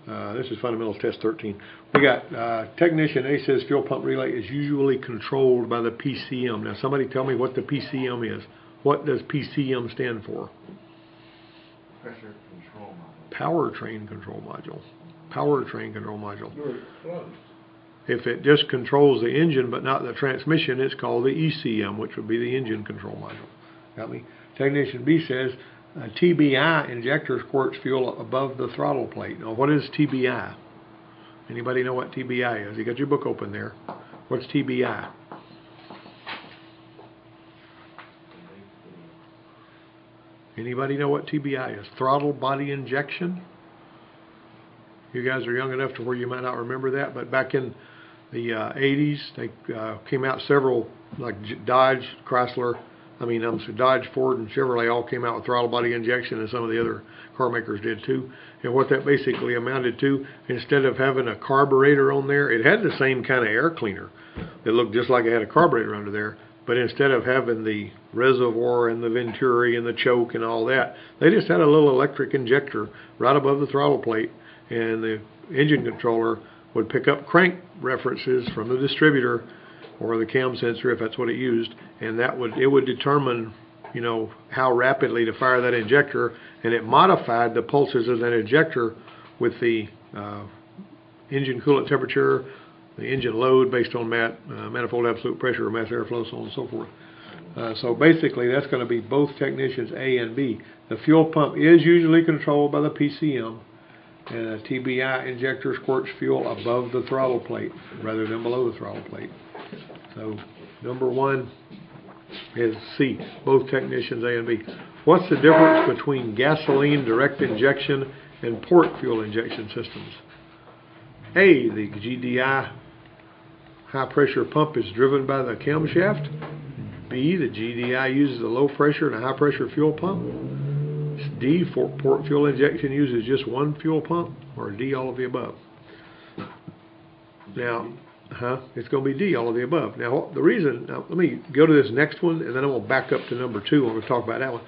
This is Fundamentals Test 13. We got Technician A says fuel pump relay is usually controlled by the PCM. Now somebody tell me what the PCM is. What does PCM stand for? Pressure control module. Powertrain control module. Powertrain control module. You're close. If it just controls the engine but not the transmission, it's called the ECM, which would be the engine control module. Got me? Technician B says TBI injector squirts fuel above the throttle plate. Now, what is TBI? Anybody know what TBI is? You got your book open there. What's TBI? Anybody know what TBI is? Throttle body injection? You guys are young enough to where you might not remember that, but back in the 80s, they came out several, like Dodge, Chrysler, Dodge, Ford, and Chevrolet all came out with throttle body injection, and some of the other car makers did too. And what that basically amounted to, instead of having a carburetor on there, it had the same kind of air cleaner. It looked just like it had a carburetor under there, but instead of having the reservoir and the venturi and the choke and all that, they just had a little electric injector right above the throttle plate, and the engine controller would pick up crank references from the distributor or the cam sensor, if that's what it used, and it would determine, how rapidly to fire that injector, and it modified the pulses of that injector with the engine coolant temperature, the engine load based on manifold absolute pressure or mass airflow, so on and so forth. So basically, that's going to be both technicians A and B. The fuel pump is usually controlled by the PCM, and a TBI injector squirts fuel above the throttle plate rather than below the throttle plate. So number one is C, both technicians A and B. What's the difference between gasoline direct injection and port fuel injection systems? A, the GDI high pressure pump is driven by the camshaft. B, the GDI uses a low pressure and a high pressure fuel pump. D, port fuel injection uses just one fuel pump, or D, all of the above. Now, it's going to be D, all of the above. Now, let me go to this next one, and then I'm going to back up to number 2. I'm going to talk about that one.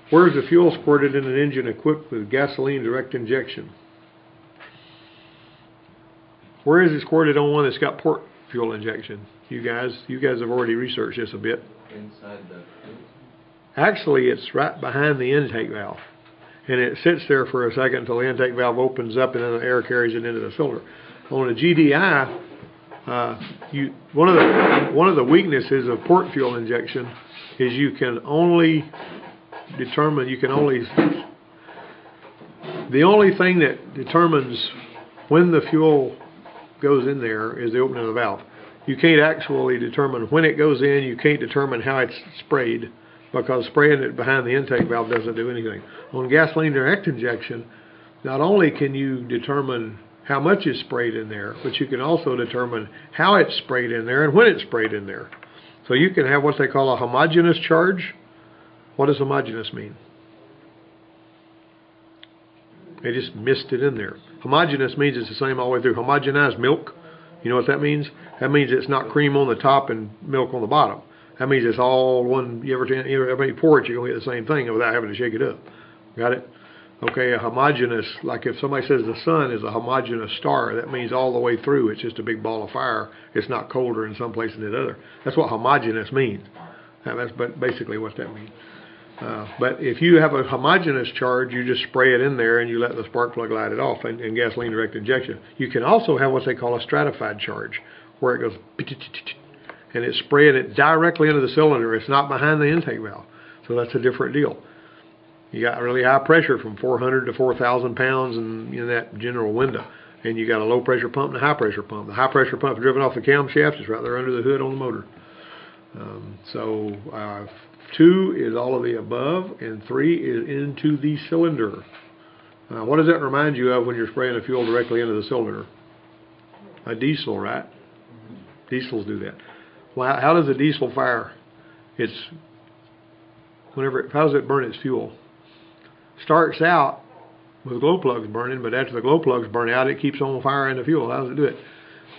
Where is the fuel squirted in an engine equipped with gasoline direct injection? Where is it squirted on one that's got port fuel injection? You guys have already researched this a bit. Inside the fuel. Actually, it's right behind the intake valve, and it sits there for a second until the intake valve opens up, and then the air carries it into the cylinder. On a GDI, one of the weaknesses of port fuel injection is the only thing that determines when the fuel goes in there is the opening of the valve. You can't actually determine when it goes in. You can't determine how it's sprayed, because spraying it behind the intake valve doesn't do anything. On gasoline direct injection, not only can you determine how much is sprayed in there, but you can also determine how it's sprayed in there and when it's sprayed in there. So you can have what they call a homogeneous charge. What does homogeneous mean? They just mixed it in there. Homogeneous means it's the same all the way through. Homogenized milk, you know what that means? That means it's not cream on the top and milk on the bottom. That means it's all one. Every you pour it, you're going to get the same thing without having to shake it up. Got it? Okay, a homogeneous, like if somebody says the sun is a homogeneous star, that means all the way through it's just a big ball of fire. It's not colder in some place than the other. That's what homogeneous means. That's basically what that means. But if you have a homogeneous charge, you just spray it in there and you let the spark plug light it off in gasoline direct injection. You can also have what they call a stratified charge, where it goes and it's spraying it directly into the cylinder. It's not behind the intake valve. So that's a different deal. You got really high pressure from 400 to 4,000 pounds in that general window. And you got a low pressure pump and a high pressure pump. The high pressure pump is driven off the camshaft. It's right there under the hood on the motor. 2 is all of the above, and 3 is into the cylinder. What does that remind you of when you're spraying the fuel directly into the cylinder? A diesel, right? Diesels do that. Well, how does a diesel fire? How does it burn its fuel? Starts out with glow plugs burning, but after the glow plugs burn out, it keeps on firing the fuel. How does it do it?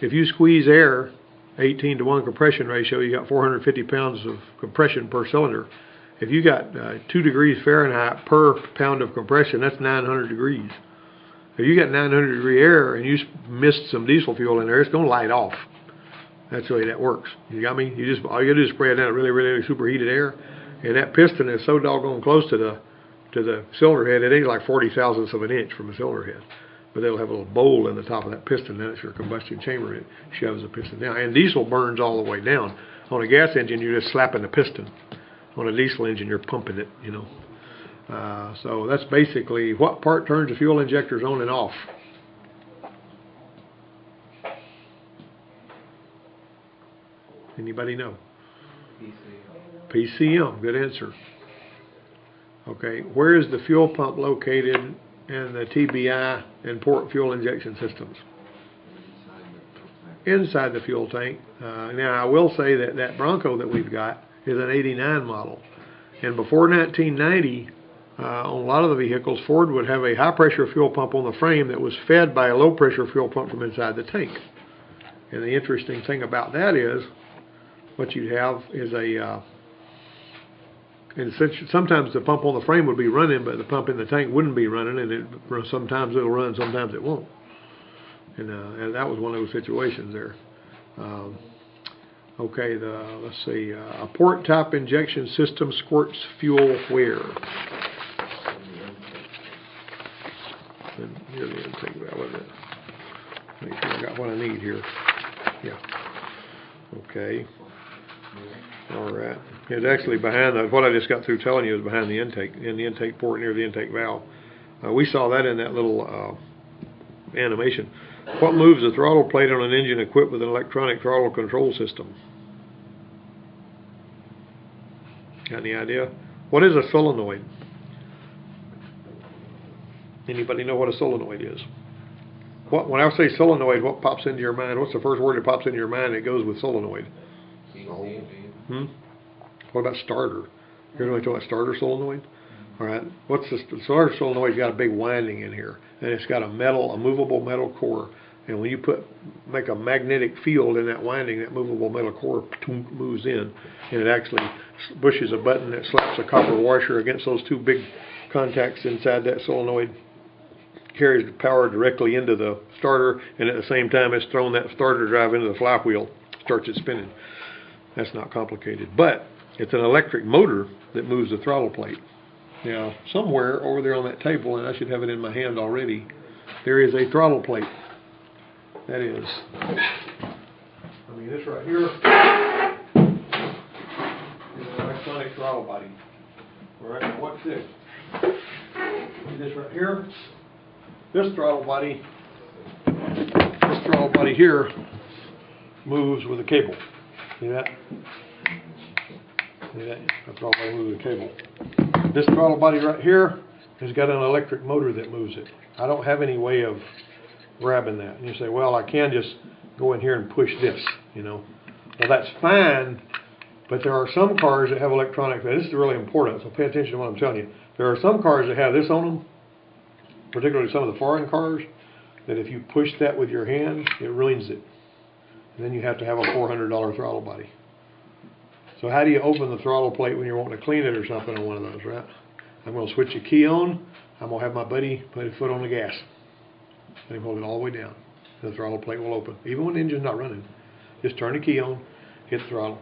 If you squeeze air, 18-to-1 compression ratio, you got 450 pounds of compression per cylinder. If you got 2 degrees Fahrenheit per pound of compression, that's 900 degrees. If you got 900 degree air and you missed some diesel fuel in there, it's going to light off. That's the way that works. You got me? All you got to do is spray it down at really, really superheated air, and that piston is so doggone close to the cylinder head, it ain't like 40 thousandths of an inch from the cylinder head. But it'll have a little bowl in the top of that piston. Then it's your combustion chamber. It shoves the piston down. And diesel burns all the way down. On a gas engine, you're just slapping the piston. On a diesel engine, you're pumping it, you know. So that's basically what part turns the fuel injectors on and off. Anybody know? PCM. Good answer. Okay, where is the fuel pump located in the TBI and port fuel injection systems? Inside the fuel tank. Now, I will say that that Bronco that we've got is an 89 model. And before 1990, on a lot of the vehicles, Ford would have a high-pressure fuel pump on the frame that was fed by a low-pressure fuel pump from inside the tank. And the interesting thing about that is, what you'd have is and sometimes the pump on the frame would be running, but the pump in the tank wouldn't be running, and sometimes it'll run, sometimes it won't. And that was one of those situations there. Okay, let's see, a port type injection system squirts fuel where? Here's the intake valve, isn't it? Make sure I got what I need here. Yeah. Okay. All right. It's actually behind what I just got through telling you is behind the intake, in the intake port near the intake valve. We saw that in that little animation. What moves the throttle plate on an engine equipped with an electronic throttle control system? Got any idea? What is a solenoid? Anybody know what a solenoid is? When I say solenoid, what pops into your mind? What's the first word that pops into your mind that goes with solenoid? What about starter? You're going to talk about starter solenoid? All right. What's the starter solenoid? Got a big winding in here, and it's got a movable metal core. And when you make a magnetic field in that winding, that movable metal core moves in, and it actually pushes a button that slaps a copper washer against those two big contacts inside that solenoid, carries the power directly into the starter, and at the same time it's thrown that starter drive into the flywheel, starts it spinning. That's not complicated, but it's an electric motor that moves the throttle plate. Now, somewhere over there on that table, and I should have it in my hand already, there is a throttle plate. That is, this right here is an electronic throttle body. All right, now watch this. See this right here? This throttle body here moves with a cable. See that? See that? That throttle body moves with a cable. This throttle body right here has got an electric motor that moves it. I don't have any way of grabbing that. And you say, well, I can just go in here and push this, you know. Well, that's fine, but there are some cars that have electronic. This is really important, so pay attention to what I'm telling you. There are some cars that have this on them, particularly some of the foreign cars, that if you push that with your hand, it ruins it. And then you have to have a $400 throttle body. So how do you open the throttle plate when you're wanting to clean it or something on one of those, right? I'm going to switch the key on. I'm going to have my buddy put his foot on the gas. Let him hold it all the way down. The throttle plate will open. Even when the engine's not running. Just turn the key on, hit the throttle.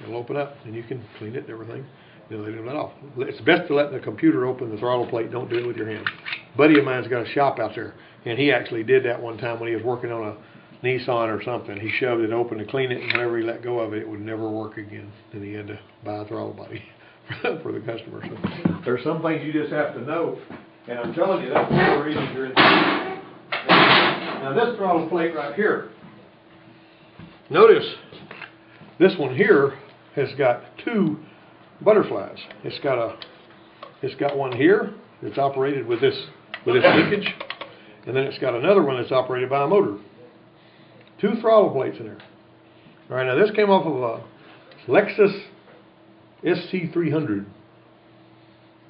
It'll open up, and you can clean it and everything. Then let it let off. It's best to let the computer open the throttle plate. Don't do it with your hand. A buddy of mine's got a shop out there, and he actually did that one time when he was working on a Nissan or something. He shoved it open to clean it, and whenever he let go of it, it would never work again. And he had to buy a throttle body for the customer. So there's some things you just have to know, and I'm telling you, that's one of the reasons you're in. Now this throttle plate right here, notice this one here has got two butterflies. It's got one here that's operated with this linkage, and then it's got another one that's operated by a motor. Two throttle plates in there. All right, now this came off of a Lexus SC300.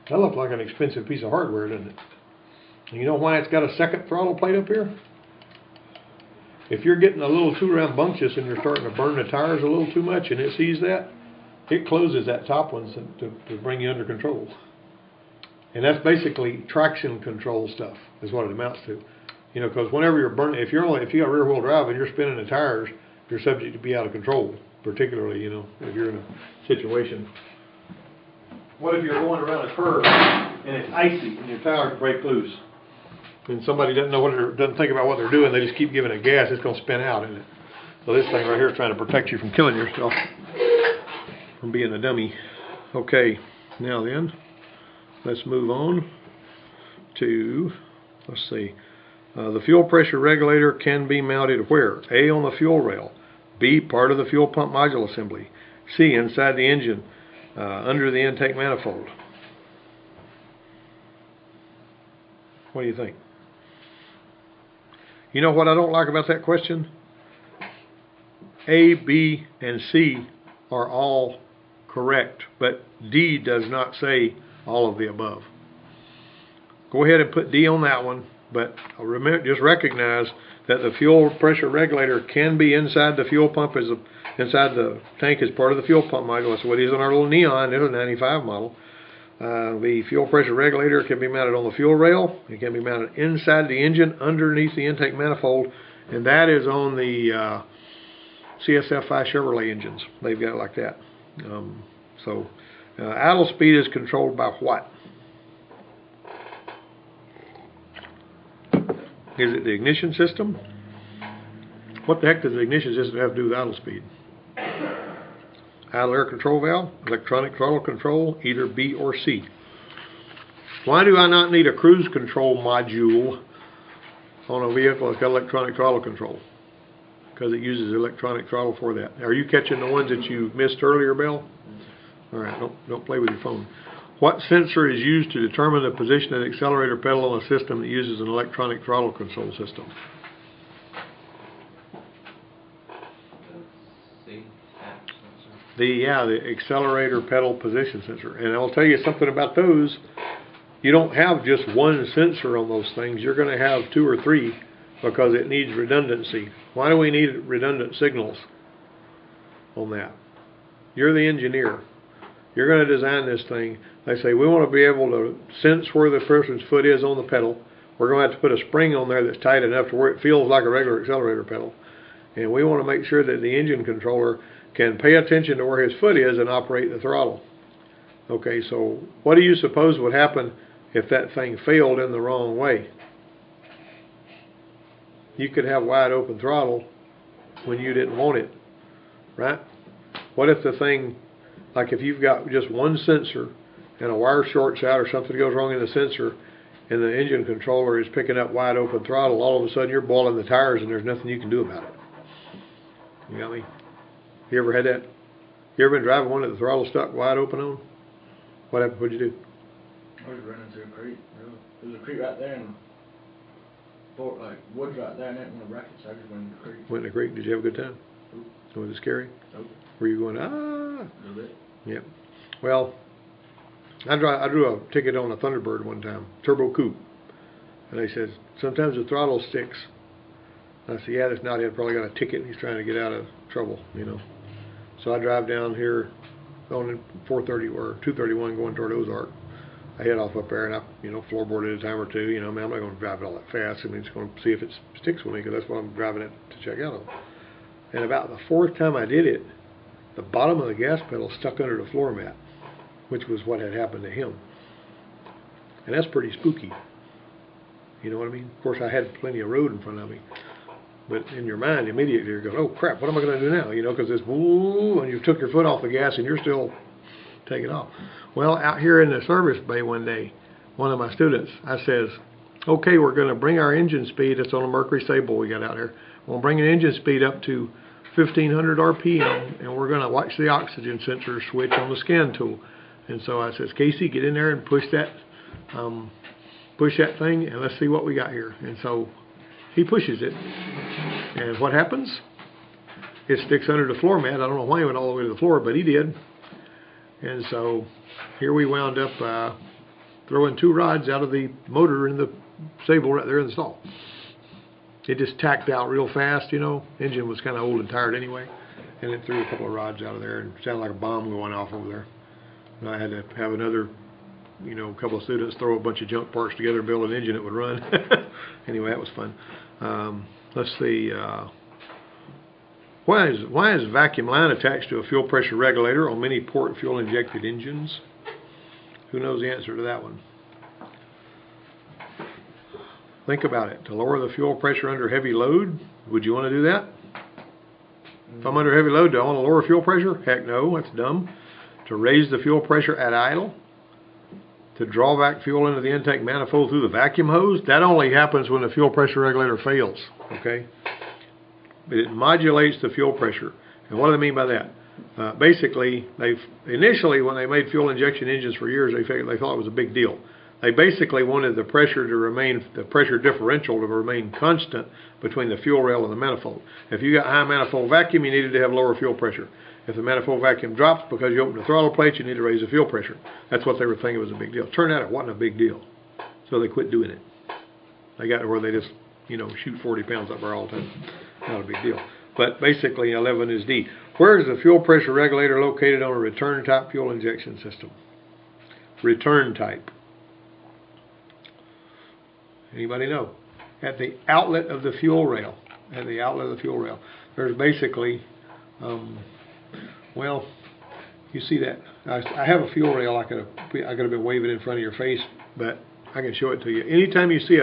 That looks like an expensive piece of hardware, doesn't it? And you know why it's got a second throttle plate up here? If you're getting a little too rambunctious and you're starting to burn the tires a little too much and it sees that, it closes that top one to bring you under control. And that's basically traction control stuff is what it amounts to. You know, because whenever you're burning, if you got rear wheel drive and you're spinning the tires, you're subject to be out of control. Particularly, you know, if you're in a situation. What if you're going around a curve and it's icy and your tires break loose, and somebody doesn't think about what they're doing, they just keep giving it gas, it's going to spin out, isn't it? So this thing right here is trying to protect you from killing yourself, from being a dummy. Okay, now then, let's move on to, let's see, the fuel pressure regulator can be mounted where? A, on the fuel rail. B, part of the fuel pump module assembly. C, inside the engine, under the intake manifold. What do you think? You know what I don't like about that question? A, B, and C are all correct, but D does not say all of the above. Go ahead and put D on that one, but remember, just recognize that the fuel pressure regulator can be inside the fuel pump, inside the tank as part of the fuel pump module. That's what it is on our little Neon. It's a 95 model. The fuel pressure regulator can be mounted on the fuel rail. It can be mounted inside the engine underneath the intake manifold, and that is on the CSF5 Chevrolet engines. They've got it like that. Idle speed is controlled by what? Is it the ignition system? What the heck does the ignition system have to do with idle speed? Idle air control valve, electronic throttle control, either B or C. Why do I not need a cruise control module on a vehicle that's got electronic throttle control? Because it uses electronic throttle for that. Are you catching the ones that you missed earlier, Bill? All right, don't play with your phone. What sensor is used to determine the position of the accelerator pedal on a system that uses an electronic throttle control system? The accelerator pedal position sensor. And I'll tell you something about those. You don't have just one sensor on those things. You're going to have 2 or 3 because it needs redundancy. Why do we need redundant signals on that? You're the engineer. You're going to design this thing. They say, we want to be able to sense where the person's foot is on the pedal. We're going to have to put a spring on there that's tight enough to where it feels like a regular accelerator pedal. And we want to make sure that the engine controller can pay attention to where his foot is and operate the throttle. Okay, so what do you suppose would happen if that thing failed in the wrong way? You could have wide open throttle when you didn't want it, right? What if the thing, like if you've got just one sensor and a wire shorts out or something goes wrong in the sensor and the engine controller is picking up wide open throttle, all of a sudden you're boiling the tires and there's nothing you can do about it. You got me? You ever had that? You ever been driving one that the throttle stuck wide open on? What happened? What'd you do? I was running through a creek. There was a creek right there and like woods right there and it went bracket, so I just went in the creek. Went in the creek. Did you have a good time? Nope. Was it scary? Nope. Were you going, ah? A little bit. Yeah. Well, I drew a ticket on a Thunderbird one time, turbo coupe. And they said, sometimes the throttle sticks. And I said, yeah, this knothead probably got a ticket and he's trying to get out of trouble, you know. So I drive down here on 430 or 231 going toward Ozark. I head off up there and I, floorboard it a time or two. I'm not going to drive it all that fast. I mean, it's going to see if it sticks with me because that's what I'm driving it to check out on. And about the 4th time I did it, the bottom of the gas pedal stuck under the floor mat, which was what had happened to him. And that's pretty spooky. You know what I mean? Of course, I had plenty of road in front of me. But in your mind, immediately you're going, oh crap, what am I going to do now? Because this woo, and you took your foot off the gas and you're still taking off. Well, out here in the service bay one day, one of my students, I says, okay, we're going to bring our engine speed. It's on a Mercury Sable we got out here. We'll bring an engine speed up to 1500 RPM, and we're going to watch the oxygen sensor switch on the scan tool. And so I says, Casey, get in there and push that thing, and let's see what we got here. And so he pushes it, and what happens? It sticks under the floor mat. I don't know why he went all the way to the floor, but he did. And so here we wound up throwing 2 rods out of the motor in the Sable right there in the stall. It just tacked out real fast, Engine was kind of old and tired anyway. And it threw a couple of rods out of there and it sounded like a bomb going off over there. And I had to have another you know, a couple of students throw a bunch of junk parts together and build an engine that would run. Anyway, that was fun. Let's see. Why is vacuum line attached to a fuel pressure regulator on many port fuel injected engines? Who knows the answer to that one? Think about it. To lower the fuel pressure under heavy load, would you want to do that? If I'm under heavy load, do I want to lower fuel pressure? Heck no, that's dumb. To raise the fuel pressure at idle? To draw back fuel into the intake manifold through the vacuum hose? That only happens when the fuel pressure regulator fails, okay? But it modulates the fuel pressure. And what do they mean by that? Basically, initially when they made fuel injection engines for years, they thought it was a big deal. They basically wanted the pressure differential to remain constant between the fuel rail and the manifold. If you got high manifold vacuum, you needed to have lower fuel pressure. If the manifold vacuum drops because you opened the throttle plate, you need to raise the fuel pressure. That's what they were thinking was a big deal. Turned out it wasn't a big deal. So they quit doing it. They got to where they just, you know, shoot 40 pounds up there all the time. Not a big deal. But basically 11 is D. Where is the fuel pressure regulator located on a return type fuel injection system? Return type. Anybody know? At the outlet of the fuel rail. At the outlet of the fuel rail. There's basically, well, you see that. I have a fuel rail I could have been waving in front of your face, but I can show it to you. Anytime you see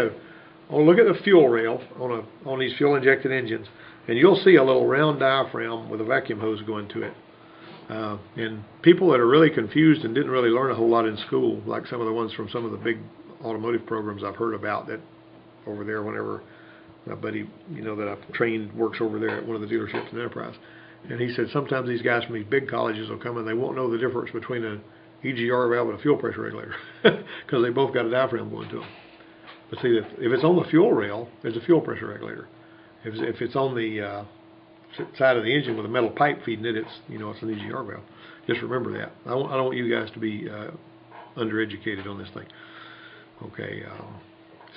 look at the fuel rail on these fuel injected engines, and you'll see a little round diaphragm with a vacuum hose going to it. And people that are really confused and didn't really learn a whole lot in school, like some of the ones from some of the big automotive programs I've heard about that over there whenever my buddy, you know, that I've trained works over there at one of the dealerships in Enterprise. And he said sometimes these guys from these big colleges will come and they won't know the difference between an EGR valve and a fuel pressure regulator because they both got a diaphragm going to them. But see, if it's on the fuel rail, it's a fuel pressure regulator. If it's on the side of the engine with a metal pipe feeding it, it's an EGR valve. Just remember that. I don't want you guys to be undereducated on this thing. Okay,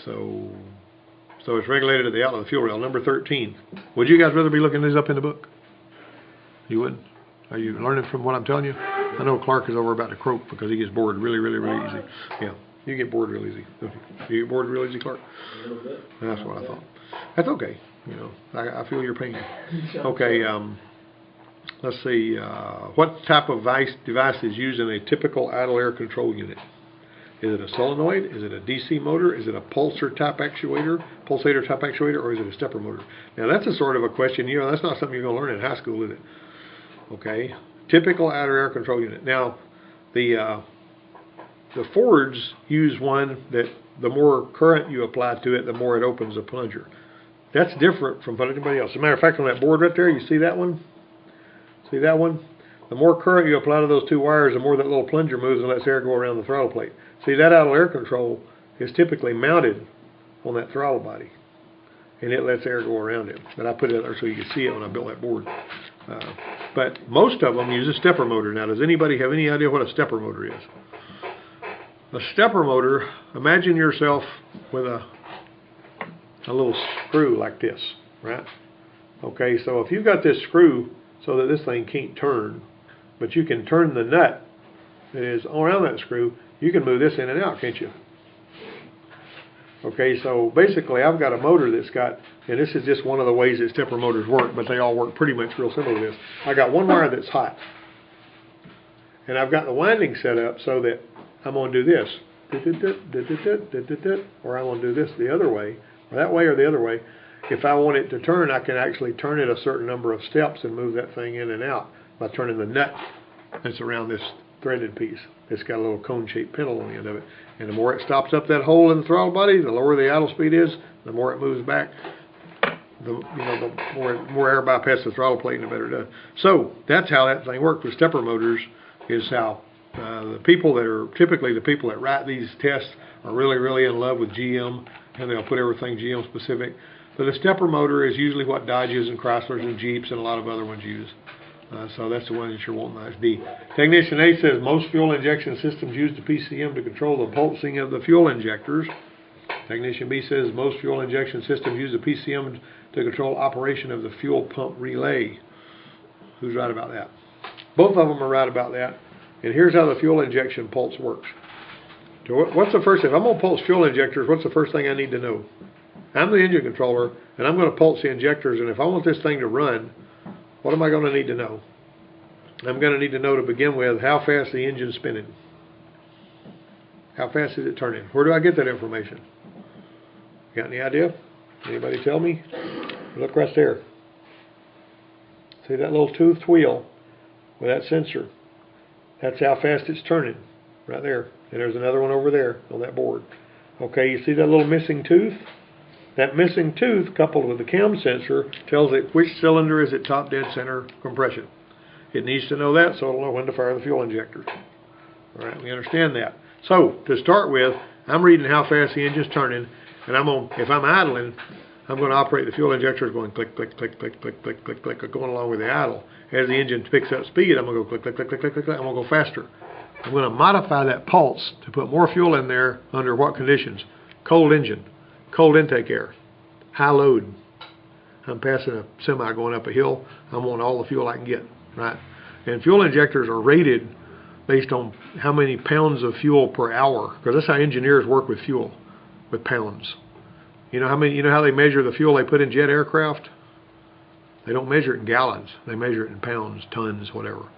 so it's regulated at the outlet of the fuel rail. Number 13. Would you guys rather be looking these up in the book? You wouldn't? Are you learning from what I'm telling you? I know Clark is over about to croak because he gets bored really, really, really easy. Yeah, you get bored real easy. You get bored real easy, Clark? A little bit. That's what I thought. That's okay. You know, I feel your pain. Okay, let's see. What type of device is used in a typical idle air control unit? Is it a solenoid? Is it a DC motor? Is it a pulsator type actuator, or is it a stepper motor? Now that's a sort of a question. You know, that's not something you're going to learn in high school, is it? Okay, typical idle air control unit. Now, the Fords use one that the more current you apply to it, the more it opens the plunger. That's different from anybody else. As a matter of fact, on that board right there, you see that one? See that one? The more current you apply to those two wires, the more that little plunger moves and lets air go around the throttle plate. See, that idle air control is typically mounted on that throttle body, and it lets air go around it. But I put it there so you can see it when I built that board. But most of them use a stepper motor. Now, does anybody have any idea what a stepper motor is? A stepper motor, imagine yourself with a little screw like this, right? Okay, so if you've got this screw so that this thing can't turn, but you can turn the nut that is around that screw, you can move this in and out, can't you? Okay, so basically I've got a motor that's got, and this is just one of the ways that stepper motors work, but they all work pretty much real similar to this. I got one wire that's hot, and I've got the winding set up so that I'm going to do this, or I'm going to do this the other way, or that way or the other way. If I want it to turn, I can actually turn it a certain number of steps and move that thing in and out by turning the nut that's around this threaded piece. It's got a little cone-shaped pintle on the end of it. And the more it stops up that hole in the throttle body, the lower the idle speed is, the more it moves back, the more air bypasses the throttle plate, and the better it does. So that's how that thing works with stepper motors, is how the people that are typically the people that write these tests are really, really in love with GM, and they'll put everything GM specific. But a stepper motor is usually what Dodges and Chryslers and Jeeps and a lot of other ones use. So that's the one that you're wanting. That's D. Technician A says most fuel injection systems use the PCM to control the pulsing of the fuel injectors. Technician B says most fuel injection systems use the PCM to control operation of the fuel pump relay. Who's right about that? Both of them are right about that. And here's how the fuel injection pulse works. So what's the first thing? If I'm going to pulse fuel injectors, what's the first thing I need to know? I'm the engine controller, and I'm going to pulse the injectors, and if I want this thing to run, what am I going to need to know? I'm going to need to know to begin with how fast the engine's spinning. How fast is it turning? Where do I get that information? Got any idea? Anybody tell me? Look right there. See that little toothed wheel with that sensor? That's how fast it's turning, right there. And there's another one over there on that board. Okay, you see that little missing tooth? That missing tooth, coupled with the cam sensor, tells it which cylinder is at top dead center compression. It needs to know that so it'll know when to fire the fuel injector. All right, we understand that. So, to start with, I'm reading how fast the engine's turning, and if I'm idling, I'm going to operate the fuel injectors going click, click, click, click, click, click, click, click, going along with the idle. As the engine picks up speed, I'm going to go click, click, click, click, click, click, click. I'm going to go faster. I'm going to modify that pulse to put more fuel in there under what conditions? Cold engine, cold intake air, high load. I'm passing a semi going up a hill. I want all the fuel I can get, right? And fuel injectors are rated based on how many pounds of fuel per hour, because that's how engineers work with fuel, with pounds. You know how they measure the fuel they put in jet aircraft? They don't measure it in gallons. They measure it in pounds, tons, whatever.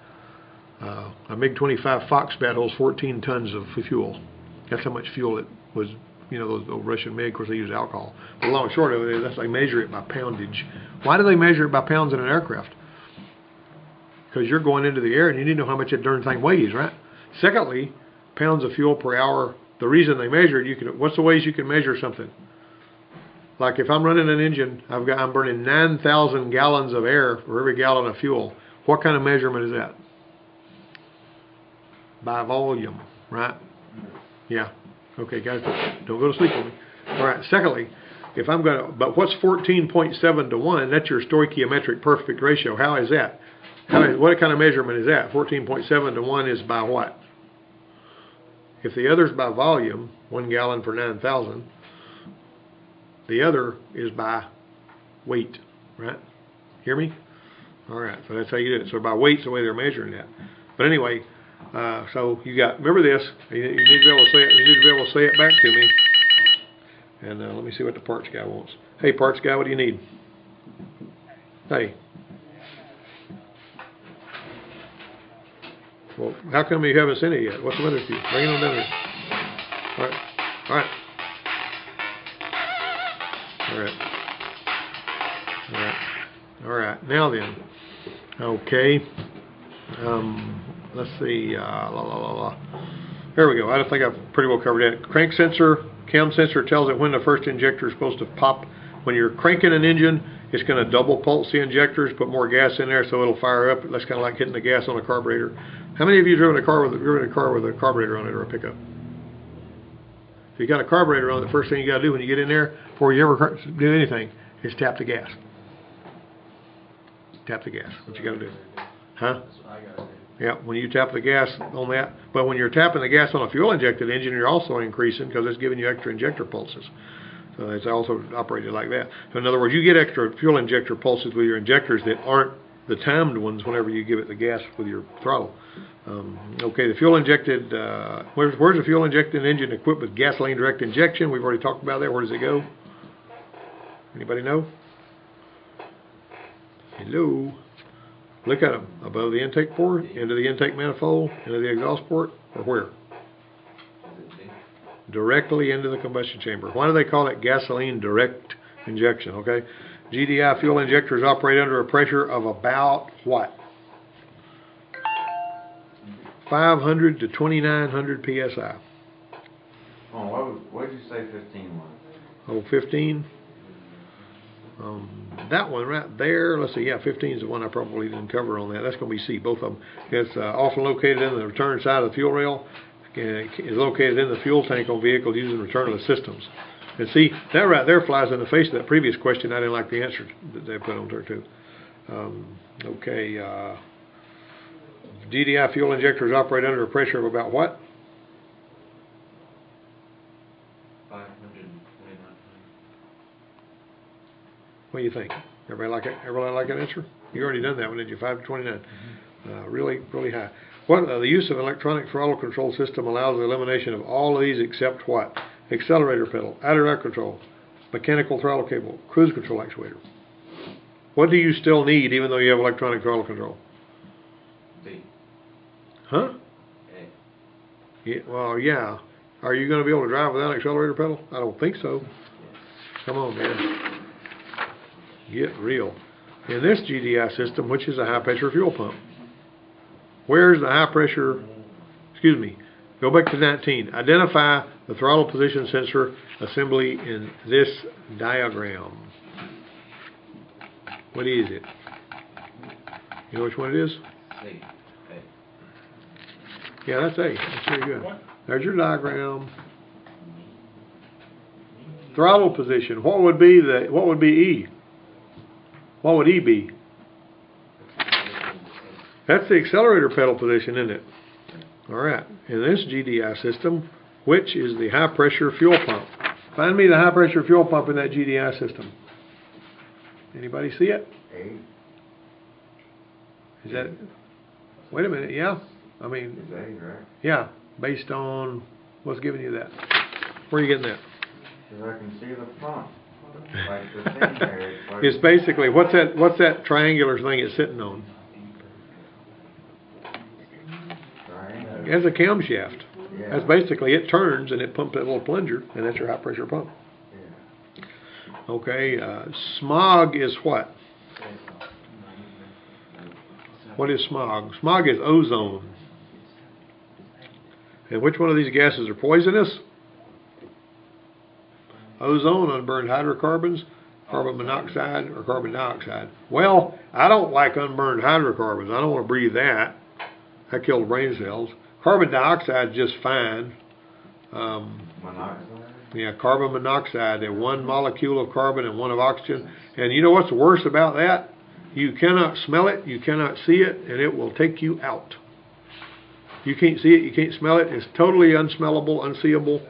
A MiG-25 Foxbat holds 14 tons of fuel. That's how much fuel it was. Those old Russian MiG, of course, they use alcohol. But the long and short of it is they measure it by poundage. Why do they measure it by pounds in an aircraft? Because you're going into the air and you need to know how much that darn thing weighs, right? Secondly, pounds of fuel per hour. The reason they measure it, what's the ways you can measure something? Like if I'm running an engine, I'm burning 9,000 gallons of air for every gallon of fuel. What kind of measurement is that? By volume, right? Yeah. Okay, guys, don't go to sleep on me. All right. Secondly, but what's 14.7 to 1? That's your stoichiometric perfect ratio. How is that? What kind of measurement is that? 14.7 to 1 is by what? If the other's by volume, 1 gallon per 9,000, the other is by weight, right? Hear me? All right, so that's how you do it. So by weight's the way they're measuring that. But anyway, so remember this. You need to be able to say it. You need to be able to say it back to me. And let me see what the parts guy wants. Hey, parts guy, what do you need? Hey. Well, how come you haven't sent it yet? What's the matter with you? Bring it on down here. All right. All right. All right. All right. All right. Now then. Okay. Let's see. There we go. I think I've pretty well covered that. Crank sensor, cam sensor tells it when the first injector is supposed to pop. When you're cranking an engine, it's going to double pulse the injectors, put more gas in there so it'll fire up. That's kind of like hitting the gas on a carburetor. How many of you have driven a car with a carburetor on it or a pickup? If you got a carburetor on it, the first thing you got to do when you get in there, before you ever do anything, is tap the gas. Tap the gas. What you got to do? Huh? That's what I gotta do. Yeah, when you tap the gas on that. But when you're tapping the gas on a fuel-injected engine, you're also increasing because it's giving you extra injector pulses. So it's also operated like that. So in other words, you get extra fuel injector pulses with your injectors that aren't the timed ones whenever you give it the gas with your throttle. Okay, the fuel-injected, where's the fuel-injected engine equipped with gasoline direct injection? We've already talked about that. Where does it go? Anybody know? Hello? Look at them. Above the intake port, into the intake manifold, into the exhaust port, or where? Directly into the combustion chamber. Why do they call it gasoline direct injection? Okay, GDI fuel injectors operate under a pressure of about what? 500 to 2,900 psi. Oh, what did you say 15 was? Oh, 15. That one right there, let's see, yeah, 15 is the one I probably didn't cover on that. That's going to be C, both of them. It's often located in the return side of the fuel rail. Is located in the fuel tank on vehicles using returnless systems. And see, that right there flies in the face of that previous question. I didn't like the answer that they put on there too. Okay, GDI fuel injectors operate under a pressure of about what? 529. What do you think? Everybody like it? Everybody like that answer? You already done that one, did you? 5 to 29. Really, really high. The use of an electronic throttle control system allows the elimination of all of these except what? Accelerator pedal, outer control, mechanical throttle cable, cruise control actuator. What do you still need even though you have electronic throttle control? B. Huh? A. Yeah, well, yeah. Are you going to be able to drive without an accelerator pedal? I don't think so. Come on, man. Get real. In this GDI system, which is a high-pressure fuel pump, where's the high-pressure, excuse me, go back to 19. Identify the throttle position sensor assembly in this diagram. What is it? You know which one it is? C. A. Yeah, that's A. That's very good. There's your diagram. Throttle position. What would be E? What would E be? That's the accelerator pedal position, isn't it? Alright. In this GDI system, which is the high pressure fuel pump? Find me the high pressure fuel pump in that GDI system. Anybody see it? A. Is that, wait a minute, yeah. I mean, Is A, right? yeah, based on what's giving you that. Where are you getting that? Because I can see the pump. Like the thing there. Like It's basically, what's that triangular thing it's sitting on? triangle. It's a camshaft. Yeah. That's basically, it turns and it pumps that little plunger, and that's your high pressure pump. Yeah. Okay, smog is what? What is smog? Smog is ozone. And which one of these gases are poisonous? Ozone, unburned hydrocarbons, carbon monoxide, or carbon dioxide. Well, I don't like unburned hydrocarbons. I don't want to breathe that. That kills brain cells. Carbon dioxide is just fine. Monoxide? Yeah, carbon monoxide, and one molecule of carbon and one of oxygen. And you know what's worse about that? You cannot smell it, you cannot see it, and it will take you out. You can't see it, you can't smell it. It's totally unsmellable, unseeable,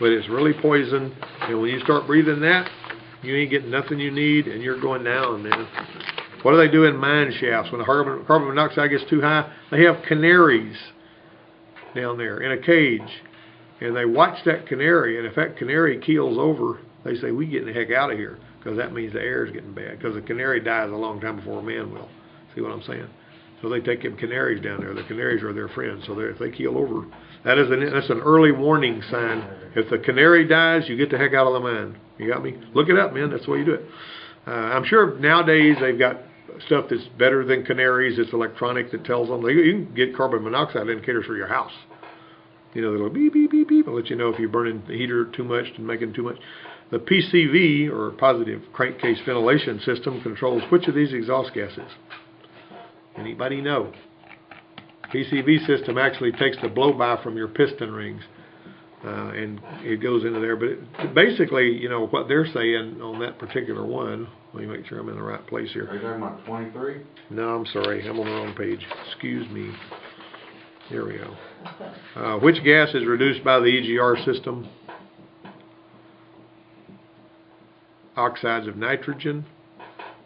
but it's really poison. And when you start breathing that, you ain't getting nothing you need, and you're going down, man. What do they do in mine shafts when the carbon monoxide gets too high? They have canaries down there in a cage, and they watch that canary, and if that canary keels over, they say, we getting the heck out of here, because that means the air is getting bad, because the canary dies a long time before a man will. See what I'm saying? So they take them canaries down there. The canaries are their friends, so if they keel over, that's an early warning sign. If the canary dies, you get the heck out of the mine. You got me? Look it up, man. That's the way you do it. I'm sure nowadays they've got stuff that's better than canaries. It's electronic that tells them. You can get carbon monoxide indicators for your house. You know, they'll beep, beep, beep, beep. It'll let you know if you're burning the heater too much and making too much. The PCV, or positive crankcase ventilation system, controls which of these exhaust gases? Anybody know? PCV system actually takes the blow-by from your piston rings, and it goes into there. But basically, you know, what they're saying on that particular one, let me make sure I'm in the right place here. Are you talking about 23? No, I'm sorry. I'm on the wrong page. Excuse me. Here we go. Which gas is reduced by the EGR system? Oxides of nitrogen.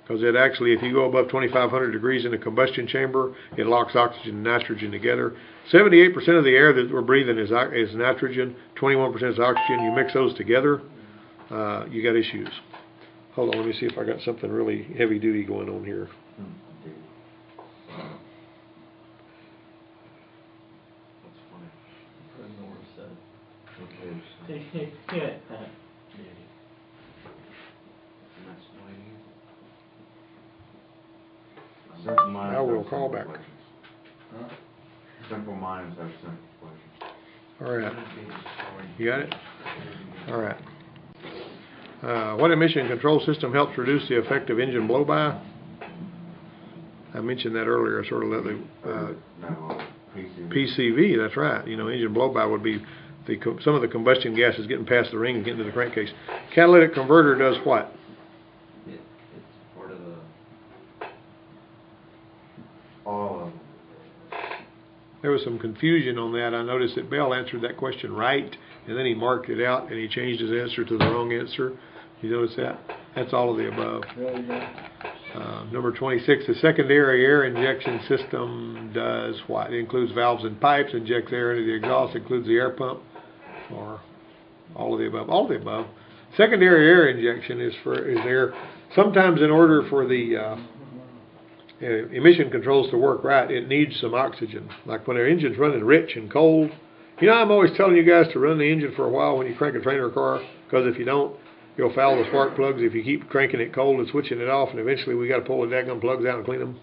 Because it actually, if you go above 2,500 degrees in a combustion chamber, it locks oxygen and nitrogen together. 78% of the air that we're breathing is nitrogen, 21% is oxygen. You mix those together, you got issues. Hold on, let me see if I got something really heavy duty going on here. That's funny. Okay. Simple minds I will have call simple back. questions. Huh? Simple minds have simple questions. All right. You got it? All right. What emission control system helps reduce the effect of engine blow-by? I mentioned that earlier. I sort of let the No, PCV. PCV, that's right. You know, engine blow-by would be some of the combustion gases getting past the ring and getting to the crankcase. Catalytic converter does what? It's part of the... All of them. There was some confusion on that. I noticed that Bell answered that question right, and then he marked it out, and he changed his answer to the wrong answer. You notice that? That's all of the above. Really, yeah. Number 26, the secondary air injection system does what? It includes valves and pipes, injects air into the exhaust, includes the air pump, or all of the above. All of the above. Secondary air injection is there sometimes in order for the emission controls to work right. It needs some oxygen. Like when our engine's running rich and cold. You know, I'm always telling you guys to run the engine for a while when you crank a train or a car, because if you don't, you'll foul the spark plugs if you keep cranking it cold and switching it off, and eventually we got to pull the daggum plugs out and clean them.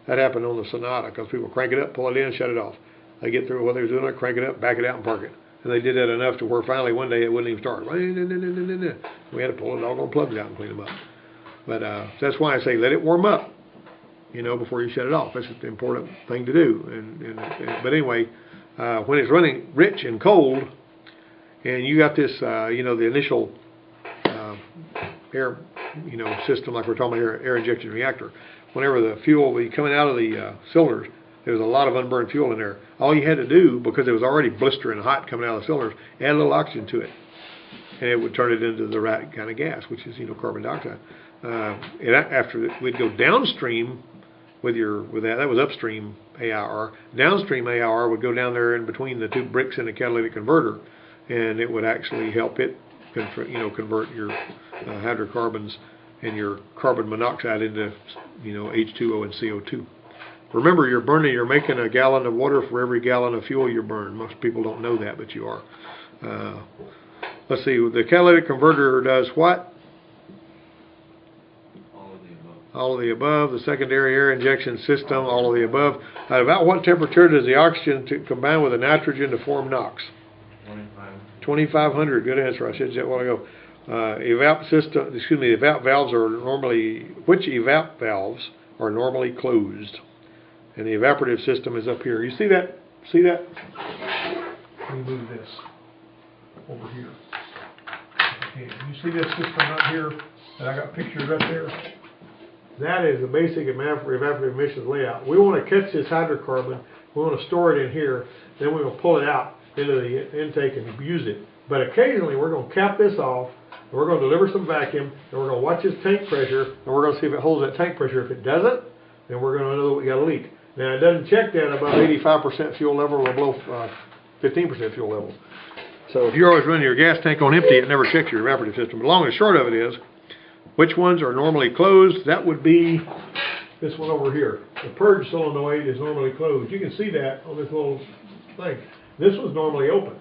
That happened on the Sonata, because people crank it up, pull it in, shut it off. They get through what they were doing, they crank it up, back it out, and park it. And they did that enough to where finally one day it wouldn't even start. We had to pull the doggone plugs out and clean them up. But that's why I say let it warm up, you know, before you shut it off. That's the important thing to do. But anyway, when it's running rich and cold, and you got this, you know, the initial air, you know, system like we're talking about air injection reactor. Whenever the fuel will be coming out of the cylinders, there was a lot of unburned fuel in there. All you had to do, because it was already blistering hot coming out of the cylinders, add a little oxygen to it, and it would turn it into the right kind of gas, which is, you know, carbon dioxide. After we'd go downstream with that. That was upstream AIR. Downstream AIR would go down there in between the two bricks in the catalytic converter, and it would actually help it, you know, convert your hydrocarbons and your carbon monoxide into, you know, H2O and CO2. Remember, you're making a gallon of water for every gallon of fuel you burn. Most people don't know that, but you are. Let's see, the catalytic converter does what? All of the above. The secondary air injection system, all of the above. At about what temperature does the oxygen combine with the nitrogen to form NOx? 2500. Good answer. I said that a while ago. The evap valves are normally, which evap valves are normally closed? And the evaporative system is up here. You see that? See that? Let me move this over here. Okay. You see this system right here that I got pictures right there? That is the basic evaporative emissions layout. We want to catch this hydrocarbon. We want to store it in here. Then we're going to pull it out into the intake and use it. But occasionally we're going to cap this off, and we're going to deliver some vacuum, and we're going to watch this tank pressure, and we're going to see if it holds that tank pressure. If it doesn't, then we're going to know that we got a leak. Now, it doesn't check that above 85% fuel level or below 15% fuel level. So if you're always running your gas tank on empty, it never checks your evaporative system. But long and short of it is, which ones are normally closed? That would be this one over here. The purge solenoid is normally closed. You can see that on this little thing. This one's normally open.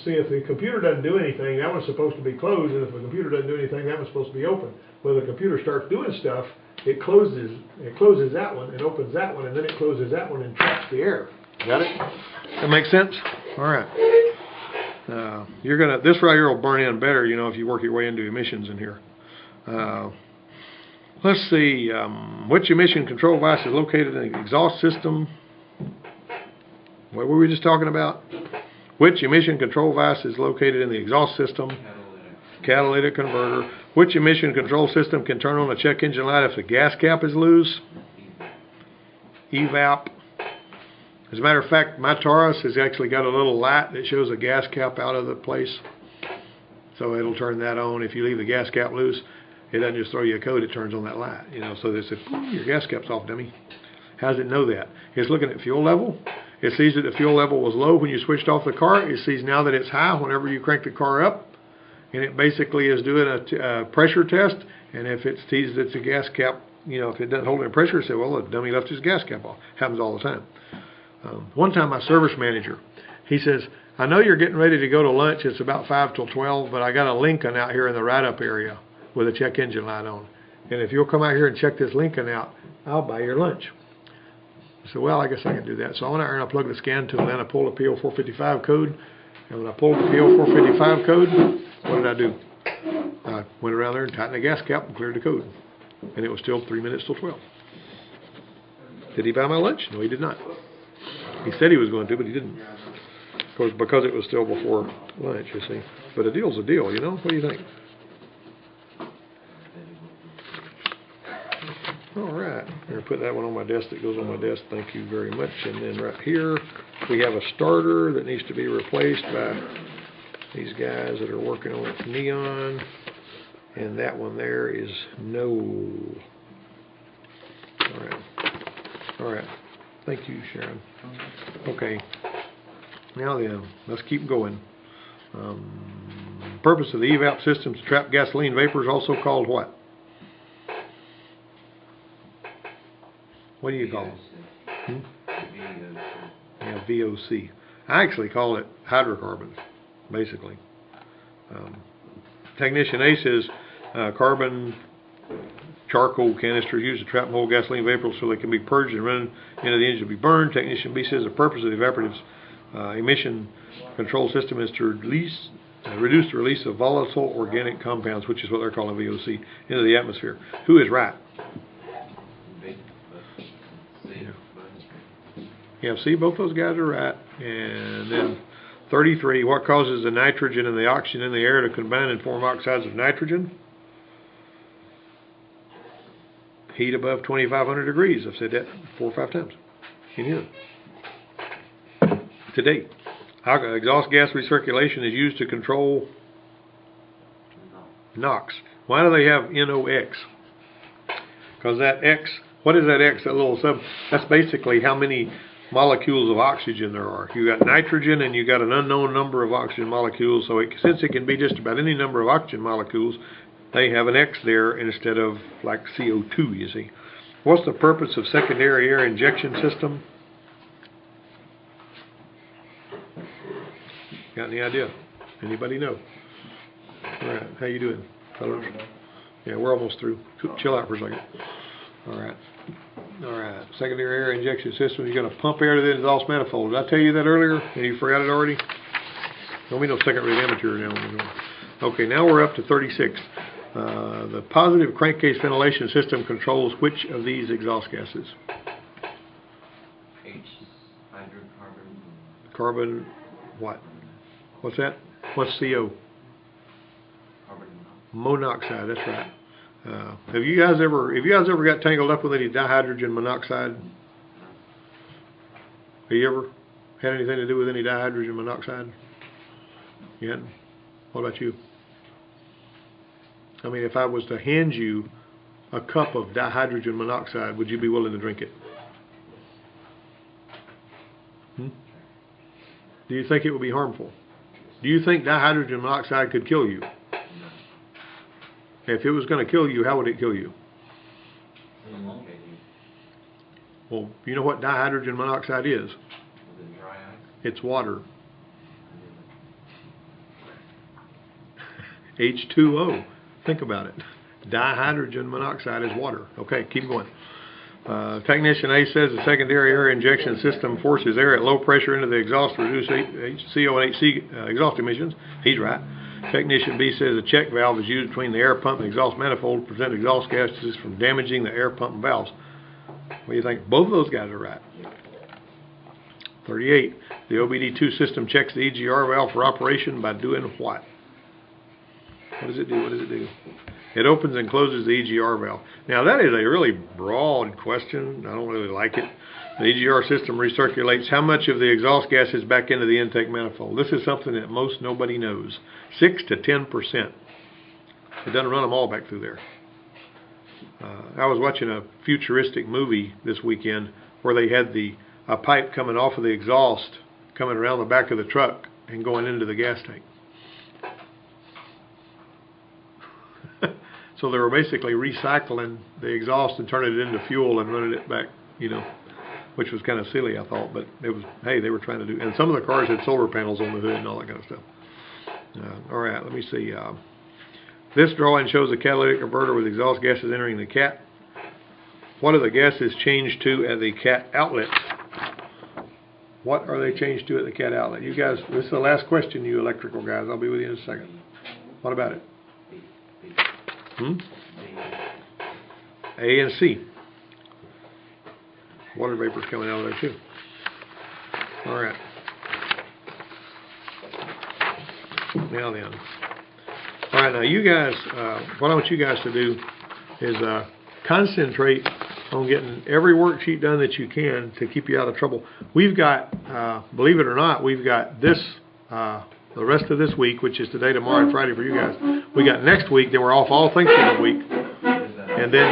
See, if the computer doesn't do anything, that one's supposed to be closed, and if the computer doesn't do anything, that one's supposed to be open. When the computer starts doing stuff, it closes that one and opens that one, and then it closes that one and traps the air. Got it? That makes sense? All right. This right here will burn in better, you know, if you work your way into emissions in here. Let's see, which emission control device is located in the exhaust system? What were we just talking about? Which emission control device is located in the exhaust system? Catalytic converter. Which emission control system can turn on a check engine light if the gas cap is loose? Evap. As a matter of fact, my Taurus has actually got a little light that shows a gas cap out of the place. So it'll turn that on. If you leave the gas cap loose, it doesn't just throw you a code, it turns on that light. You know, so they said, your gas cap's off, dummy. How does it know that? It's looking at fuel level. It sees that the fuel level was low when you switched off the car. It sees now that it's high whenever you crank the car up. And it basically is doing a pressure test. And if it sees that it's a gas cap, you know, if it doesn't hold any pressure, it says, well, the dummy left his gas cap off. Happens all the time. One time my service manager, he says, I know you're getting ready to go to lunch. It's about 5 till 12, but I got a Lincoln out here in the write-up area with a check engine light on. And if you'll come out here and check this Lincoln out, I'll buy your lunch. I said, well, I guess I can do that. So I went out here and I plugged the scan tool in. I pulled a PO455 code. And when I pulled the PO455 code, what did I do? I went around there and tightened the gas cap and cleared the code. And it was still 3 minutes till 12. Did he buy my lunch? No, he did not. He said he was going to, but he didn't. Because it was still before lunch, you see. But a deal's a deal, you know? What do you think? All right. I'm going to put that one on my desk that goes on my desk. Thank you very much. And then right here, we have a starter that needs to be replaced by these guys that are working on neon. And that one there is no. All right. Thank you, Sharon. Okay. Now then, let's keep going. Purpose of the evap system to trap gasoline vapor is also called what? What do you call it? Yeah, VOC. I actually call it hydrocarbons, basically. Technician A says carbon charcoal canisters used to trap and hold gasoline vapor so they can be purged and run into the engine to be burned. Technician B says the purpose of the evaporative emission control system is to reduce the release of volatile organic compounds, which is what they're calling VOC, into the atmosphere. Who is right? Yeah, see, both those guys are right. And then 33, what causes the nitrogen and the oxygen in the air to combine and form oxides of nitrogen? Heat above 2,500 degrees. I've said that 4 or 5 times in here. Today, exhaust gas recirculation is used to control NOx. Why do they have NOx? Because that X, what is that X, that little sub? That's basically how many molecules of oxygen there are. You got nitrogen and you got an unknown number of oxygen molecules. So since it can be just about any number of oxygen molecules, they have an X there instead of like CO2, you see. What's the purpose of secondary air injection system? Got any idea? Anybody know? All right, how you doing, fellas? Yeah, we're almost through. Chill out for a second. All right. All right. Secondary air injection system. You're going to pump air to the exhaust manifold. Did I tell you that earlier? And you forgot it already? Don't be no second-rate amateur now. Okay, now we're up to 36. The positive crankcase ventilation system controls which of these exhaust gases? Hydrocarbon. Carbon what? What's that? What's CO? Carbon monoxide. That's right. Have you guys ever got tangled up with any dihydrogen monoxide? Have you ever had anything to do with any dihydrogen monoxide? You hadn't? What about you? I mean, if I was to hand you a cup of dihydrogen monoxide, would you be willing to drink it? Do you think it would be harmful? Do you think dihydrogen monoxide could kill you? If it was going to kill you, how would it kill you? Well, you know what dihydrogen monoxide is? It's water. H2O. Think about it. Dihydrogen monoxide is water. Okay, keep going. Technician A says the secondary air injection system forces air at low pressure into the exhaust to reduce CO and HC exhaust emissions. He's right. Technician B says a check valve is used between the air pump and exhaust manifold to prevent exhaust gases from damaging the air pump valves. What do you think? Both of those guys are right. 38. The OBD2 system checks the EGR valve for operation by doing what? What does it do? What does it do? It opens and closes the EGR valve. Now that is a really broad question. I don't really like it. The EGR system recirculates how much of the exhaust gas is back into the intake manifold. This is something that most nobody knows. 6 to 10%. It doesn't run them all back through there. I was watching a futuristic movie this weekend where they had a pipe coming off of the exhaust, coming around the back of the truck and going into the gas tank. So they were basically recycling the exhaust and turning it into fuel and running it back, you know, which was kind of silly, I thought. But it was, hey, they were trying to do, and some of the cars had solar panels on the hood and all that kind of stuff. All right, let me see. This drawing shows a catalytic converter with exhaust gases entering the cat. What are the gases changed to at the cat outlet? What are they changed to at the cat outlet? You guys, this is the last question, you electrical guys. I'll be with you in a second. What about it? A and C. Water vapor's coming out of there too. All right. Now then. All right, now you guys, what I want you guys to do is concentrate on getting every worksheet done that you can to keep you out of trouble. We've got, believe it or not, we've got this, the rest of this week, which is today, tomorrow, and Friday for you guys. We got next week, then we're off all Thanksgiving week. And then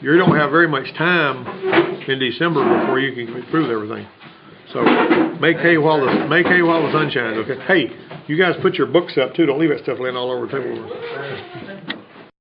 you don't have very much time in December before you can prove everything. So make hay while the sun shines. Okay. Hey, you guys put your books up too. Don't leave that stuff laying all over the table.